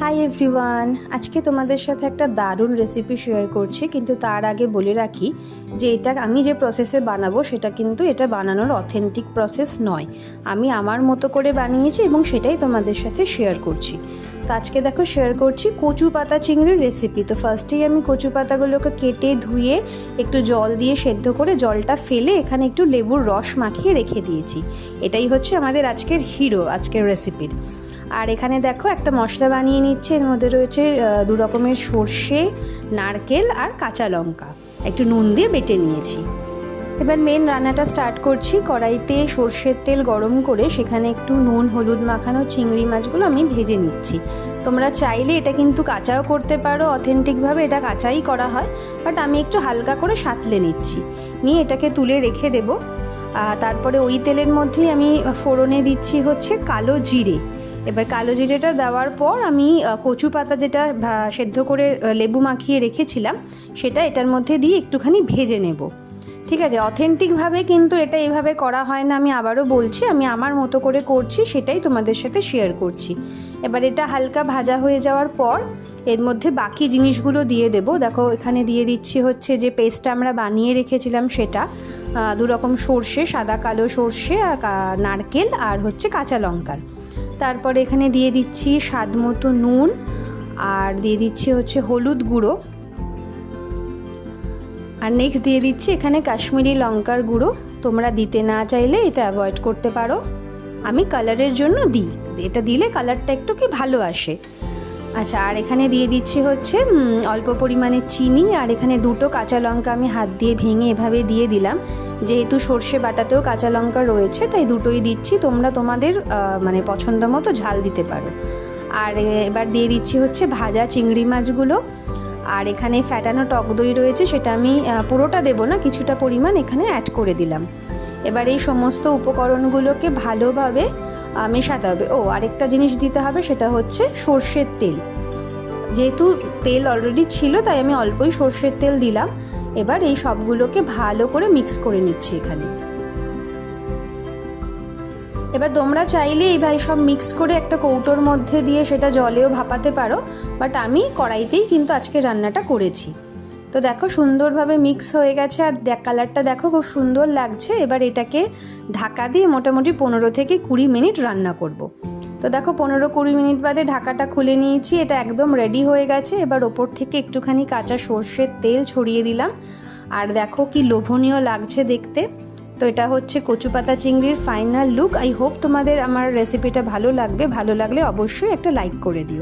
Hi everyone, আজকে তোমাদের সাথে একটা দারুণ রেসিপি শেয়ার করছি, কিন্তু তার আগে বলে রাখি যে এটা আমি যে প্রসেসে বানাবো সেটা কিন্তু এটা বানানোর অথেন্টিক প্রসেস নয়। আমি আমার মতো করে বানিয়েছি এবং সেটাই তোমাদের সাথে শেয়ার করছি। তো আজকে দেখো শেয়ার করছি কচু পাতা চিংড়ির রেসিপি। তো ফার্স্টেই আমি কচু পাতাগুলোকে কেটে ধুয়ে একটু জল দিয়ে সেদ্ধ করে জলটা ফেলে এখানে একটু লেবুর রস মাখিয়ে রেখে দিয়েছি। এটাই হচ্ছে আমাদের আজকের হিরো, আজকের রেসিপির। আর এখানে দেখো একটা মশলা বানিয়ে নিচ্ছে, এর মধ্যে রয়েছে 2 রকমের সর্ষে, নারকেল আর কাঁচা লঙ্কা, একটু নুন দিয়ে বেটে নিয়েছি। এবার মেন রান্নাটা স্টার্ট করছি। কড়াইতে সর্ষের তেল গরম করে সেখানে একটু নুন হলুদ মাখানো চিংড়ি মাছগুলো আমি ভেজে নিচ্ছি। তোমরা চাইলে এটা কিন্তু কাঁচাও করতে পারো, অথেন্টিকভাবে এটা কাঁচাই করা হয়, বাট আমি একটু হালকা করে সাঁতলে নিচ্ছি, নিয়ে এটাকে তুলে রেখে দেব। তারপরে ওই তেলের মধ্যেই আমি ফোড়নে দিচ্ছি হচ্ছে কালো জিরে। এবার কালো জিরেটা দেওয়ার পর আমি কচু পাতা যেটা সেদ্ধ করে লেবু মাখিয়ে রেখেছিলাম সেটা এটার মধ্যে দিয়ে একটুখানি ভেজে নেব। ঠিক আছে, অথেন্টিকভাবে কিন্তু এটা এইভাবে করা হয় না, আমি আবারও বলছি, আমি আমার মতো করে করছি, সেটাই তোমাদের সাথে শেয়ার করছি। এবার এটা হালকা ভাজা হয়ে যাওয়ার পর এর মধ্যে বাকি জিনিসগুলো দিয়ে দেব। দেখো এখানে দিয়ে দিচ্ছি হচ্ছে যে পেস্টটা আমরা বানিয়ে রেখেছিলাম সেটা, 2 রকম সর্ষে, সাদা কালো সর্ষে আর নারকেল আর হচ্ছে কাঁচা লঙ্কার। তারপরে এখানে দিয়ে দিচ্ছি স্বাদ মতো নুন, আর দিয়ে দিচ্ছি হচ্ছে হলুদ গুঁড়ো, আর নেক্সট দিয়ে দিচ্ছি এখানে কাশ্মীরি লঙ্কার গুঁড়ো। তোমরা দিতে না চাইলে এটা অ্যাভয়েড করতে পারো, আমি কালারের জন্য দিই, এটা দিলে কালারটা একটু কি ভালো আসে। আচ্ছা, আর এখানে দিয়ে দিচ্ছি হচ্ছে অল্প পরিমাণে চিনি, আর এখানে 2টো কাঁচা লঙ্কা আমি হাত দিয়ে ভেঙে এভাবে দিয়ে দিলাম, যেহেতু সর্ষে বাটাতেও কাঁচা লঙ্কা রয়েছে তাই দুটোই দিচ্ছি, তোমরা তোমাদের মানে পছন্দ মতো ঝাল দিতে পারো। আর এবার দিয়ে দিচ্ছি হচ্ছে ভাজা চিংড়ি মাছগুলো, আর এখানে ফ্যাটানো টক দই রয়েছে, সেটা আমি পুরোটা দেবো না, কিছুটা পরিমাণ এখানে অ্যাড করে দিলাম। এবার এই সমস্ত উপকরণগুলোকে ভালোভাবে মেশাতে হবে। আরেকটা জিনিস দিতে হবে, সেটা হচ্ছে সর্ষের তেল। যেহেতু তেল অলরেডি ছিল তাই আমি অল্পই সর্ষের তেল দিলাম। এবার এই সবগুলোকে ভালো করে মিক্স করে নিচ্ছি এখানে। এবার তোমরা চাইলে এইভাবে সব মিক্স করে একটা কৌটোর মধ্যে দিয়ে সেটা জলেও ভাপাতে পারো, বাট আমি কড়াইতেই কিন্তু আজকে রান্নাটা করেছি। তো দেখো সুন্দরভাবে মিক্স হয়ে গেছে, আর কালারটা দেখো খুব সুন্দর লাগছে। এবার এটাকে ঢাকা দিয়ে মোটামুটি 15 থেকে 20 মিনিট রান্না করব। তো দেখো 15-20 মিনিট বাদে ঢাকাটা খুলে নিয়েছি, এটা একদম রেডি হয়ে গেছে। এবার ওপর থেকে একটুখানি কাঁচা সর্ষের তেল ছড়িয়ে দিলাম, আর দেখো কি লোভনীয় লাগছে দেখতে। তো এটা হচ্ছে কচু পাতা চিংড়ির ফাইনাল লুক। আই হোপ তোমাদের আমার রেসিপিটা ভালো লাগবে, ভালো লাগলে অবশ্যই একটা লাইক করে দিও।